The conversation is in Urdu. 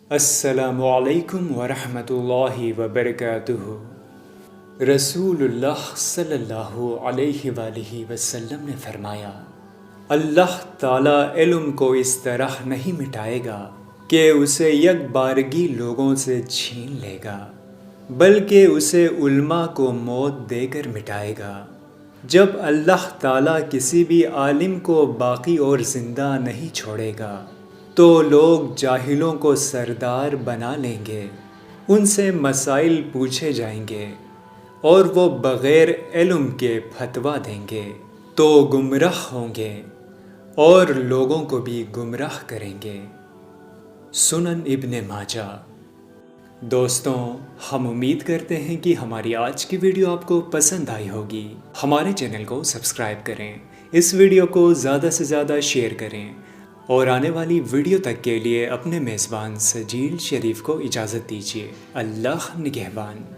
السلام علیکم ورحمۃ اللہ وبرکاتہ۔ رسول اللہ صلی اللہ علیہ وآلہ وسلم نے فرمایا، اللہ تعالیٰ علم کو اس طرح نہیں مٹائے گا کہ اسے یک بارگی لوگوں سے چھین لے گا، بلکہ اسے علماء کو موت دے کر مٹائے گا۔ جب اللہ تعالیٰ کسی بھی عالم کو باقی اور زندہ نہیں چھوڑے گا تو لوگ جاہلوں کو سردار بنا لیں گے، ان سے مسائل پوچھے جائیں گے اور وہ بغیر علم کے فتویٰ دیں گے تو گمراہ ہوں گے اور لوگوں کو بھی گمراہ کریں گے۔ سنن ابن ماجہ۔ دوستوں، ہم امید کرتے ہیں کہ ہماری آج کی ویڈیو آپ کو پسند آئی ہوگی۔ ہمارے چینل کو سبسکرائب کریں، اس ویڈیو کو زیادہ سے زیادہ شیئر کریں اور آنے والی ویڈیو تک کے لیے اپنے میزبان سجیل شریف کو اجازت دیجیے۔ اللہ نگہبان۔